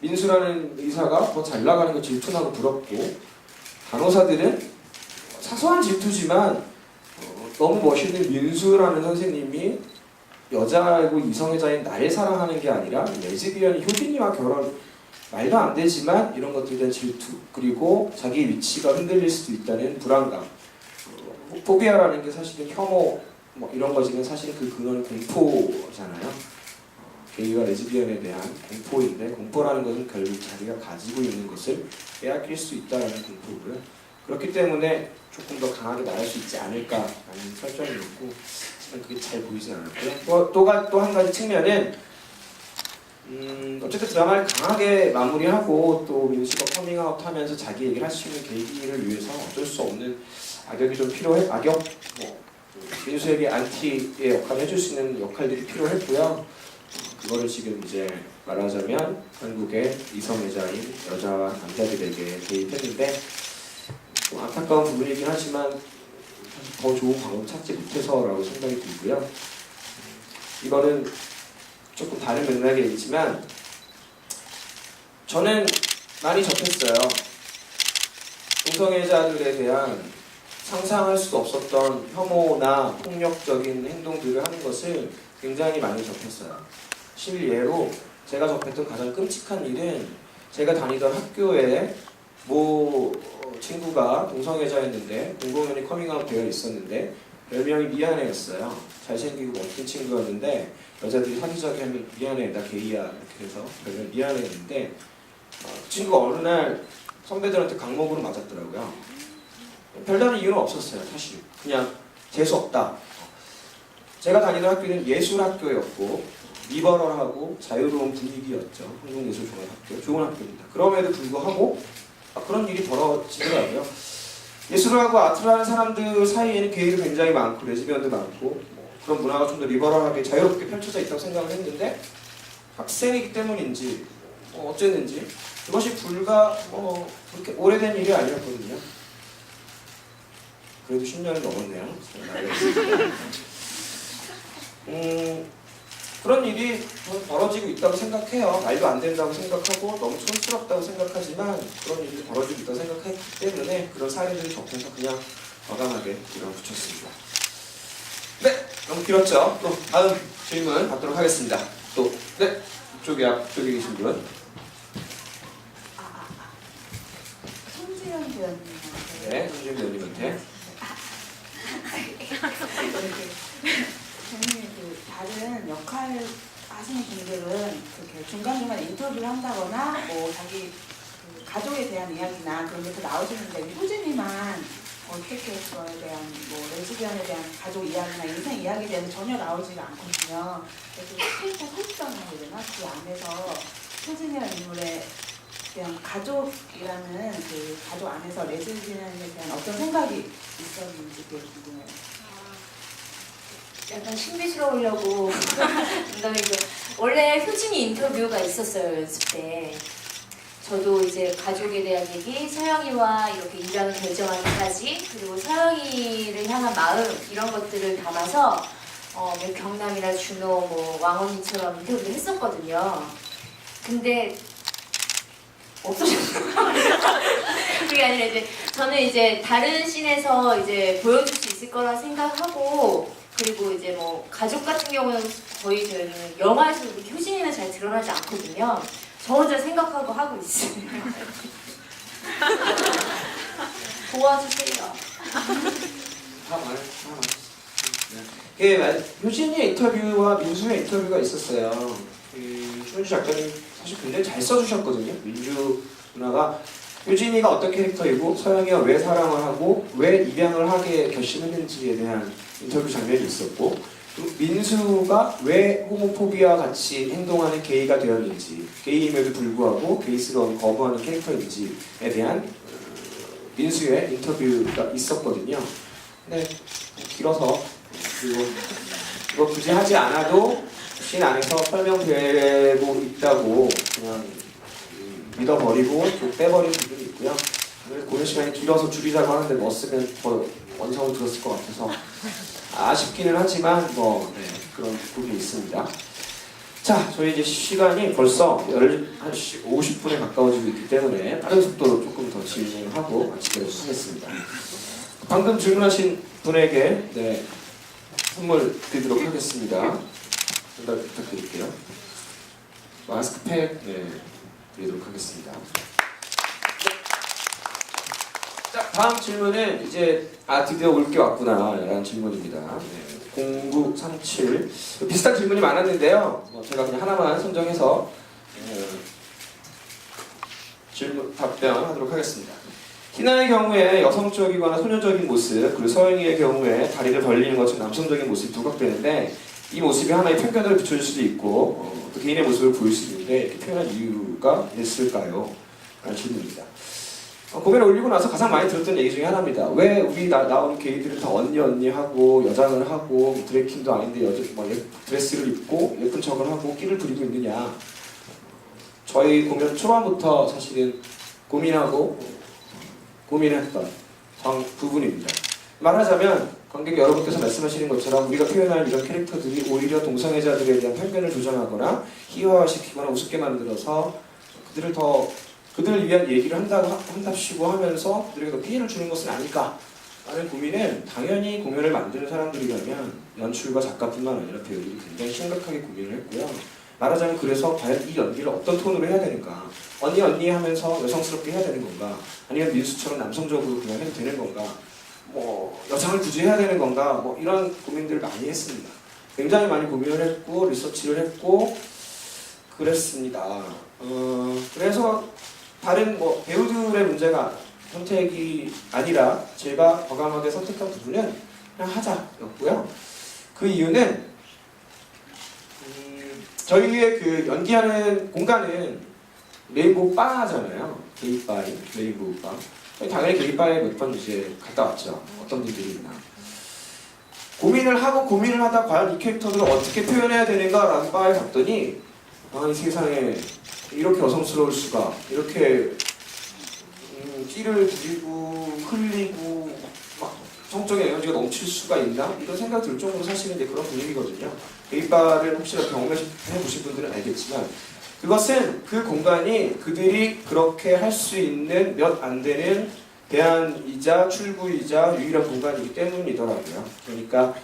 민수라는 의사가 더 잘 나가는 거 질투나고 부럽고, 간호사들은 사소한 질투지만 너무 멋있는 민수라는 선생님이 여자이고 이성애자인 나를 사랑하는 게 아니라 레즈비언이 효진이와 결혼, 말도 안 되지만 이런 것들에 대한 질투, 그리고 자기 위치가 흔들릴 수도 있다는 불안감. 포비아라는 게 사실은 혐오 뭐 이런 거지만 사실 그 근원은 공포잖아요. 게이와 레즈비언에 대한 공포인데, 공포라는 것은 결국 자기가 가지고 있는 것을 빼앗길 수 있다는 공포고요. 그렇기 때문에 조금 더 강하게 말할 수 있지 않을까라는 설정이었고, 하지만 그게 잘 보이진 않았고요. 또 한 가지 측면은 어쨌든 드라마를 강하게 마무리하고 또 민수가 커밍아웃 하면서 자기 얘기를 할 수 있는 계기를 위해서 어쩔 수 없는 악역이 좀 필요해. 악역? 민수에게 안티의 역할을 해줄 수 있는 역할들이 필요했고요. 그거를 지금 이제 말하자면 한국의 이성애자인 여자와 남자들에게 대입했는데, 좀 안타까운 부분이긴 하지만 사실 더 좋은 방법 찾지 못해서라고 생각이 들고요. 이거는 조금 다른 맥락에 있지만 저는 많이 접했어요. 동성애자들에 대한 상상할 수도 없었던 혐오나 폭력적인 행동들을 하는 것을 굉장히 많이 접했어요. 실예로 제가 접했던 가장 끔찍한 일은, 제가 다니던 학교에 모 친구가 동성애자였는데 공공연히 커밍아웃 되어 있었는데 별명이 미안해였어요. 잘생기고 멋진 친구였는데 여자들이 사귀자고 하면 미안해, 나 게이야 이렇게 해서 별명 미안해였는데, 친구가 어느 날 선배들한테 강목으로 맞았더라고요. 별다른 이유는 없었어요. 사실 그냥 재수없다. 제가 다니던 학교는 예술학교였고 리버럴하고 자유로운 분위기였죠. 한국예술종합학교, 좋은 학교입니다. 그럼에도 불구하고 그런 일이 벌어지더라고요. 예술을 하고 아트를 하는 사람들 사이에는 게이도 굉장히 많고 레즈비언도 많고 그런 문화가 좀 더 리버럴하게 자유롭게 펼쳐져 있다고 생각을 했는데, 학생이기 때문인지 어쨌는지 그것이 불과 그렇게 오래된 일이 아니었거든요. 그래도 10년이 넘었네요. 그런 일이 벌어지고 있다고 생각해요. 말도 안 된다고 생각하고 너무 촌스럽다고 생각하지만 그런 일이 벌어지고 있다고 생각했기 때문에 그런 사례들을 접해서 그냥 과감하게 밀어붙였습니다. 네, 너무 길었죠? 또 다음 질문 받도록 하겠습니다. 또 네, 이쪽에 계신 분. 손지현 배우님. 네, 손지현 배우님한테. 저는 그 다른 역할 하시는 분들은 그렇게 중간중간 인터뷰를 한다거나 뭐 자기 그 가족에 대한 이야기나 그런 게 더 나오시는데, 효진이만 캐릭터에 대한 뭐 레즈비언에 대한 가족 이야기나 인생 이야기에 대해서 전혀 나오지가 않거든요. 그래서 캐릭터 설정이라고 해야 되나? 그 안에서 효진이라는 인물에 대한 가족이라는 그 가족 안에서 레즈비언에 대한 어떤 생각이 있었는지 그게 궁금해요. 약간 신비스러우려고 농담이고, 원래 효진이 인터뷰가 있었어요, 연습 때. 저도 이제 가족에 대한 얘기, 서영이와 이렇게 입양을 결정하기까지, 그리고 서영이를 향한 마음, 이런 것들을 담아서 뭐 경남이나 준호, 뭐 왕언니처럼 인터뷰를 했었거든요. 근데 없어졌어요. 그게 아니라 이제 저는 이제 다른 씬에서 이제 보여줄 수 있을 거라 생각하고, 그리고 이제 뭐 가족 같은 경우는 거의 저희는 영화에서 효진이는 잘 드러나지 않거든요. 저 혼자 생각하고 하고 있어요. 도와주세요. 다 말했어요. 효진이의 인터뷰와 민수의 인터뷰가 있었어요. 조은주 작가님 사실 굉장히 잘 써주셨거든요. 민주 누나가 효진이가 어떤 캐릭터이고 서영이가 왜 사랑을 하고 왜 입양을 하게 결심했는지에 대한 인터뷰 장면이 있었고, 또 민수가 왜 호모포비아와 같이 행동하는 게이가 되었는지, 게이임에도 불구하고 게이스러운 거부하는 캐릭터인지에 대한 민수의 인터뷰가 있었거든요. 근데 길어서 그리고 이거 굳이 하지 않아도 씬 안에서 설명되고 있다고 그냥 믿어버리고 좀 빼버린 부분이 있고요. 공연 시간이 길어서 줄이자고 하는데 넣었으면 더 원성을 들었을 것 같아서 아쉽기는 하지만 그런 부분이 있습니다. 자. 자, 저희 이제 시간이 벌써 11시 50분에 가까워지고 있기 때문에 빠른 속도로 조금 더 질문하고 마치도록 하겠습니다. 방금 질문하신 분에게 네, 선물 드리도록 하겠습니다. 전달 부탁드릴게요. 마스크팩 네, 드리도록 하겠습니다. 자, 다음 질문은 이제 드디어 올 게 왔구나 라는 질문입니다. 네, 0937 비슷한 질문이 많았는데요. 제가 그냥 하나만 선정해서 질문 답변하도록 하겠습니다. 희나의 경우에 여성적이거나 소녀적인 모습, 그리고 서영이의 경우에 다리를 벌리는 것처럼 남성적인 모습이 부각되는데 이 모습이 하나의 편견을 비춰줄 수도 있고 또 개인의 모습을 보일 수 있는데 이렇게 표현한 이유가 있을까요? 라는 질문입니다. 공연을 올리고 나서 가장 많이 들었던 얘기 중에 하나입니다. 왜 우리 나오는 게이들은 다 언니 하고 여장을 하고 드래킹도 아닌데 드레스를 입고 예쁜 척을 하고 끼를 부리고 있느냐. 저희 공연 초반부터 사실은 고민했던 부분입니다. 말하자면 관객 여러분께서 말씀하시는 것처럼 우리가 표현할 이런 캐릭터들이 오히려 동성애자들에 대한 편견을 조장하거나 희화화시키거나 우습게 만들어서 그들을 위한 얘기를 한답시고 하면서 그들에게 더 피해를 주는 것은 아닐까 라는 고민은 당연히 공연을 만드는 사람들이라면 연출과 작가뿐만 아니라 배우들이 굉장히 심각하게 고민을 했고요. 말하자면 그래서 과연 이 연기를 어떤 톤으로 해야 되는가, 언니 하면서 여성스럽게 해야 되는 건가, 아니면 민수처럼 남성적으로 그냥 해도 되는 건가, 여장을 굳이 해야 되는 건가, 이런 고민들을 많이 했습니다. 굉장히 많이 고민을 했고 리서치를 했고 그랬습니다. 그래서 다른 배우들의 문제가 선택이 아니라 제가 과감하게 선택한 부분은 그냥 하자였고요. 그 이유는 저희의 그 연기하는 공간은 레인보우 바잖아요. 게이바인 레인보우 바. 당연히 게이바에 몇 번 이제 갔다 왔죠. 어떤 분들이 있나. 고민을 하다 과연 이 캐릭터들을 어떻게 표현해야 되는가라는 바에 갔더니 이 세상에 이렇게 여성스러울 수가, 이렇게 끼를 부리고 흘리고 막 성적인 에너지가 넘칠 수가 있나? 이런 생각 들 정도로 사실은 이제 그런 분위기거든요. 게이바를 혹시라도 경험해보신 분들은 알겠지만 그것은 그 공간이 그들이 그렇게 할 수 있는 몇 안 되는 대안이자 출구이자 유일한 공간이기 때문이더라고요. 그러니까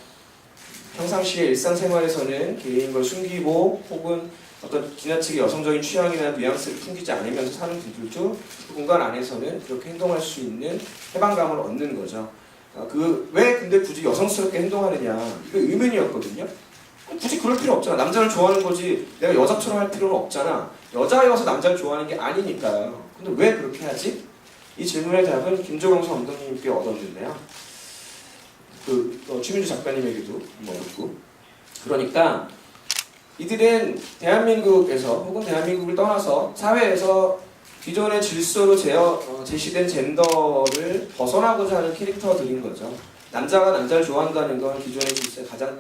평상시에 일상생활에서는 개인인 걸 숨기고 혹은 어떤 지나치게 여성적인 취향이나 뉘앙스를 풍기지 않으면서 사는 분들도 그 공간 안에서는 그렇게 행동할 수 있는 해방감을 얻는 거죠. 왜 근데 굳이 여성스럽게 행동하느냐, 이거 의문이었거든요. 굳이 그럴 필요 없잖아. 남자를 좋아하는 거지 내가 여자처럼 할 필요는 없잖아. 여자여서 남자를 좋아하는 게 아니니까요. 근데 왜 그렇게 하지? 이 질문의 답은 김조광수 감독님께 얻었는데요. 최민주 작가님에게도 얻었고, 그러니까 이들은 대한민국에서 혹은 대한민국을 떠나서 사회에서 기존의 질서로 제시된 젠더를 벗어나고자 하는 캐릭터들인 거죠. 남자가 남자를 좋아한다는 건 기존의 질서의 가장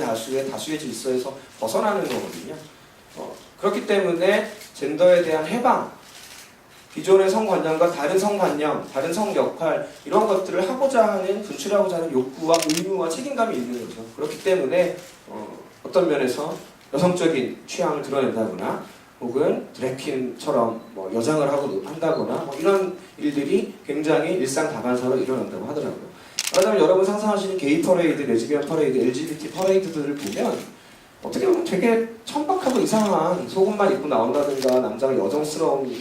다수의 질서에서 벗어나는 거거든요. 그렇기 때문에 젠더에 대한 해방, 기존의 성관념과 다른 성관념, 다른 성역할 이런 것들을 분출하고자 하는 욕구와 의무와 책임감이 있는 거죠. 그렇기 때문에 어떤 면에서 여성적인 취향을 드러낸다거나 혹은 드래퀸처럼 여장을 한다거나 이런 일들이 굉장히 일상다반사로 일어난다고 하더라고요. 그러면 여러분 상상하시는 게이 퍼레이드, 레즈비언 퍼레이드, LGBT 퍼레이드들을 보면 어떻게 보면 되게 천박하고 이상한 속옷만 입고 나온다든가 남자가 여성스러운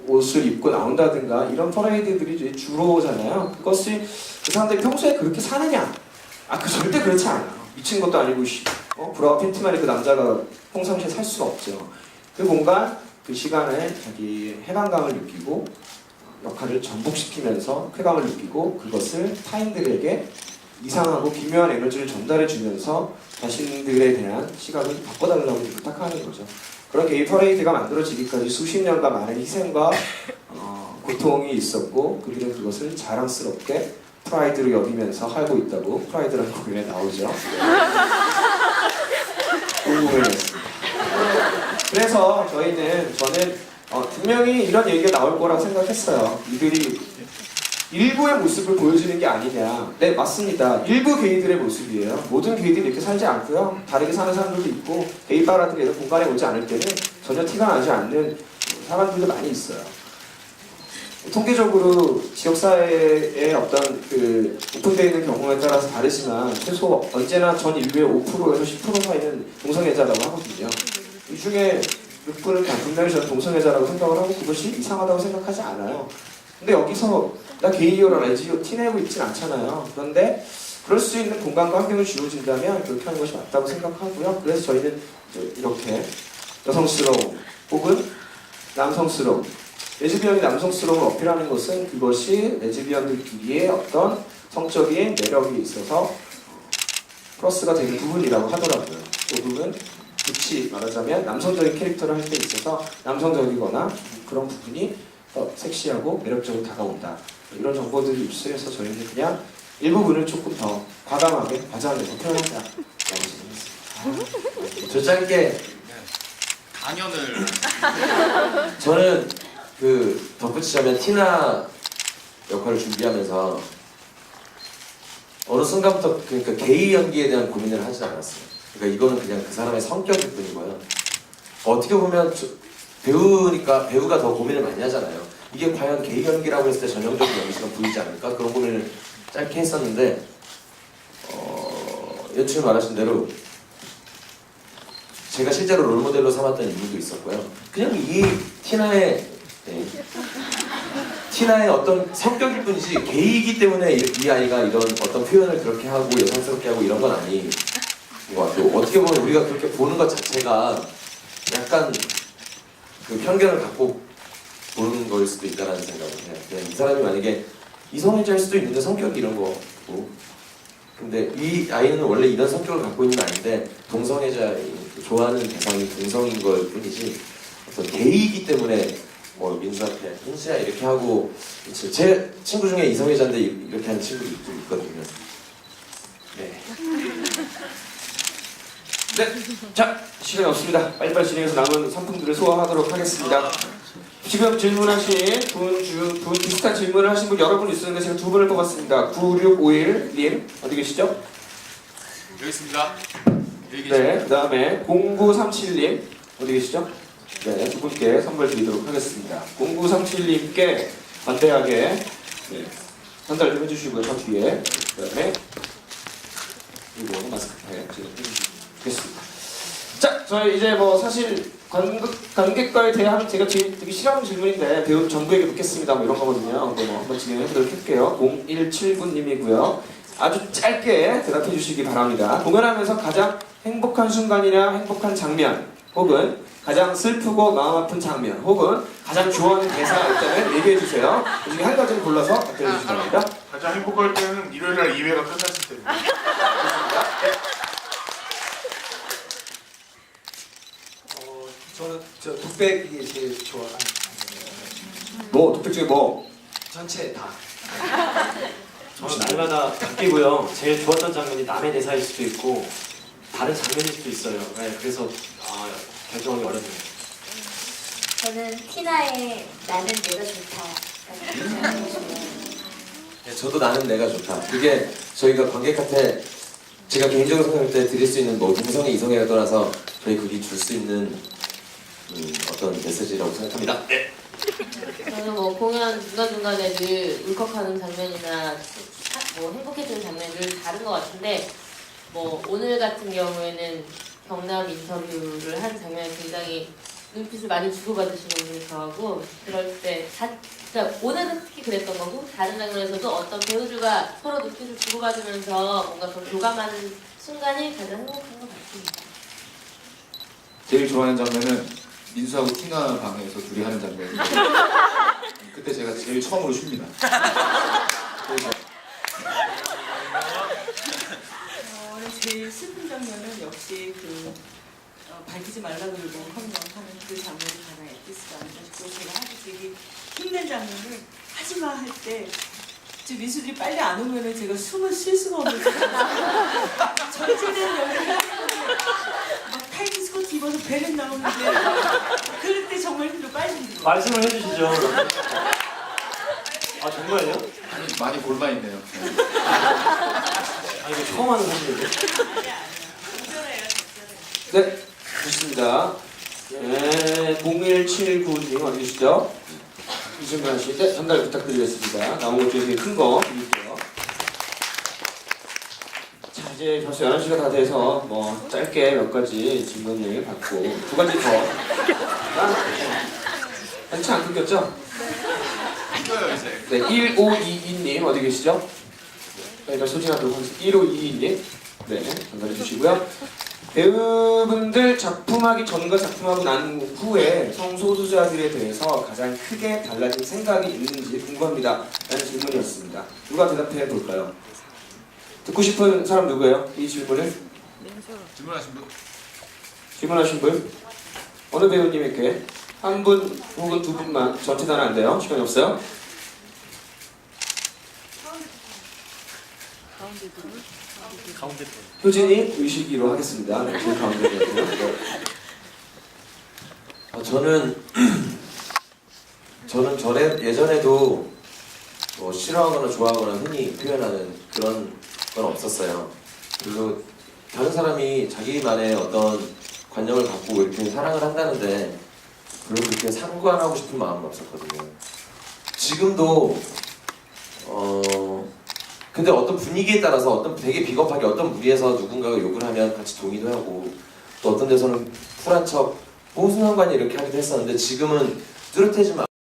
옷을 입고 나온다든가 이런 퍼레이드들이 주로잖아요. 그것이 그 사람들이 평소에 그렇게 사느냐? 절대 그렇지 않아요. 미친 것도 아니고 브라와 팬티만 입고 남자가 평상시에 살 수가 없죠. 그 공간, 그 시간에 자기의 해방감을 느끼고 역할을 전복시키면서 쾌감을 느끼고 그것을 타인들에게 이상하고 기묘한 에너지를 전달해 주면서 자신들에 대한 시각을 바꿔달라고 부탁하는 거죠. 그런 게이 퍼레이드가 만들어지기까지 수십 년간 많은 희생과 고통이 있었고 그들은 그것을 자랑스럽게 프라이드로 여기면서 하고 있다고 프라이드라는 공연에 나오죠. 궁금해했습니다. 그래서 저는 분명히 이런 얘기가 나올 거라고 생각했어요. 일부의 모습을 보여주는 게 아니냐. 네, 맞습니다. 일부 게이들의 모습이에요. 모든 게이들이 이렇게 살지 않고요. 다르게 사는 사람들도 있고 게이바라든지 이런 공간에 오지 않을 때는 전혀 티가 나지 않는 사람들도 많이 있어요. 통계적으로 지역사회의 어떤 그 오픈되어 있는 경우에 따라서 다르지만 최소 언제나 전 인류의 5%에서 10% 사이는 동성애자라고 하거든요. 이 중에 몇 분은 분명히 저는 동성애자라고 생각을 하고 그것이 이상하다고 생각하지 않아요. 근데 여기서 나 게이요라 레즈요 티내고 있진 않잖아요. 그런데 그럴 수 있는 공간과 환경을 주어진다면 그렇게 하는 것이 맞다고 생각하고요. 그래서 저희는 이렇게 여성스러움 혹은 남성스러움, 레즈비언이 남성스러움을 어필하는 것은 그것이 레즈비언들끼리의 어떤 성적인 매력이 있어서 플러스가 되는 부분이라고 하더라고요. 그 부분 굳이 말하자면 남성적인 캐릭터를 할 때 있어서 남성적이거나 그런 부분이 더 섹시하고 매력적으로 다가온다. 이런 정보들이 입수해서 저희는 그냥 일부분을 조금 더 과감하게 과장해서 표현한다라고 생각했습니다. 저 짧게 강연을 저는 그 덧붙이자면 티나 역할을 준비하면서 어느 순간부터 그러니까 게이 연기에 대한 고민을 하지 않았어요. 그러니까 이거는 그냥 그 사람의 성격일 뿐이고요. 어떻게 보면 배우니까 배우가 더 고민을 많이 하잖아요. 이게 과연 게이 연기라고 했을 때 전형적인 연기처럼 보이지 않을까? 그런 고민을 짧게 했었는데 연출이 말하신 대로 제가 실제로 롤모델로 삼았던 인물도 있었고요. 그냥 이 티나의 어떤 성격일 뿐이지 게이이기 때문에 이 아이가 이런 어떤 표현을 그렇게 하고 여성스럽게 하고 이런 건 아닌 것 같아요. 어떻게 보면 우리가 그렇게 보는 것 자체가 약간 그 편견을 갖고 보는 거일 수도 있다는 생각을 해요. 그냥 이 사람이 만약에 이성애자일 수도 있는데 성격이 이런 거고 근데 이 아이는 원래 이런 성격을 갖고 있는 아이인데 동성애자 좋아하는 대상이 동성인 걸 뿐이지 어떤 게이이기 때문에 뭐 민수한테 민수야 이렇게 하고 제 친구 중에 이성애자인데 이렇게 하는 친구도 있거든요. 네. 네, 자 시간이 없습니다. 빨리빨리 진행해서 남은 상품들을 소화하도록 하겠습니다. 지금 질문하신 분 비슷한 질문을 하신 분 여러 분 있었는데 제가 두 분을 뽑았습니다. 9651님 어디 계시죠? 여기 있습니다. 여기 계십니다. 네, 그 다음에 0937님 어디 계시죠? 네, 두 분께 선물 드리도록 하겠습니다. 0937님께 관대하게 전달 좀 해주시고요. 저 뒤에 그 다음에 그리고 마스크팩 지금 해주시겠습니다. 자, 저희 이제 뭐 사실 관객과의 대화는 제가 되게 싫어하는 질문인데 배우 전부에게 묻겠습니다. 뭐 이런 거거든요. 근데 뭐 한번 진행해보도록 할게요. 0179님이고요. 아주 짧게 대답해 주시기 바랍니다. 공연하면서 가장 행복한 순간이나 행복한 장면 혹은 가장 슬프고 마음 아픈 장면 혹은 가장 좋아하는 대사가 있다면 얘기해 주세요. 그 중에 한 가지를 골라서 답변해 주시기 바랍니다. 가장 행복할 때는 일요일날 2회가 끝났을 때입니다. 저는 저 독백이 제일 좋아하는 뭐 독특 중에 뭐? 전체 다. 저는 날마다 바뀌고요. 제일 좋았던 장면이 남의 대사일 수도 있고 다른 장면일 수도 있어요. 네, 그래서 결정하기 어렵네요. 저는 티나의 나는 내가 좋다. 네, 저도 나는 내가 좋다. 그게 저희가 관객한테 제가 개인적으로 생각할 때 드릴 수 있는 뭐 동성애 이성애를 떠나서 저희 그게 줄 수 있는 어떤 메시지라고 생각합니다. 네. 저는 뭐 공연 중간중간에 늘 울컥하는 장면이나 뭐 행복해지는 장면이 늘 다른 것 같은데 뭐 오늘 같은 경우에는 경남 인터뷰를 한 장면에 굉장히 눈빛을 많이 주고받으시는 분이 좋아하고 그럴 때 그러니까 오늘은 특히 그랬던 거고 다른 장면에서도 어떤 배우들과 서로 눈빛을 주고받으면서 뭔가 더 교감하는 순간이 가장 행복한 것 같습니다. 제일 좋아하는 장면은 민수하고 티나 방에서 둘이 하는 장면인데 그때 제가 제일 처음으로 쉽니다. 그래서 제일 슬픈 장면은 역시 밝히지 말라 그러고 헌정하는 그 장면이 가장 엑기스가 아닌가 싶고 제가 하도 되게 힘든 장면을 하지마 할 때 미수들이 빨리 안 오면은 제가 숨을 쉴 수가 없는 전체는 여기 막 타이트 스커트 입어서 베렛 나오는데 그럴 때 정말 힘들어 빨리 힘들어. 말씀을 해주시죠. 아 정말요? 많이 골마 있네요. 아 이거 처음 하는 사실인데. 네, 좋습니다. 네, 0179님 어디 계시죠? 이준만 씨, 네, 전달 부탁드리겠습니다. 나온 것 중에 큰 거 드릴게요. 자, 이제 벌써 11시가 다 돼서 뭐 짧게 몇 가지 질문을 받고 두 가지 더. 한치 안 끊겼죠? 이거요 이제. 네, 1522님 어디 계시죠? 저희가 소진하도록 하겠습니다. 1522님, 네, 전달해 주시고요. 배우분들 작품하기 전과 작품하고 난 후에 성소수자들에 대해서 가장 크게 달라진 생각이 있는지 궁금합니다. 라는 질문이었습니다. 누가 대답해 볼까요? 듣고 싶은 사람 누구예요? 이 질문을? 질문하신 분? 질문하신 분? 어느 배우님에게? 한 분 혹은 두 분만. 전체 다는 안 돼요. 시간이 없어요. 가운데 효진이 의식이로 하겠습니다. 네, 제일 가운데 있고요. 네. 저는 예전에도 뭐 싫어하거나 좋아하거나 흔히 표현하는 그런 건 없었어요. 그리고 다른 사람이 자기만의 어떤 관념을 갖고 이렇게 사랑을 한다는데 별로 그렇게 상관하고 싶은 마음은 없었거든요. 지금도 근데 어떤 분위기에 따라서 어떤 되게 비겁하게 어떤 무리해서 누군가가 욕을 하면 같이 동의도 하고 또 어떤 데서는 쿨한 척 무슨 상관이 이렇게 하기도 했었는데 지금은 뚜렷해지면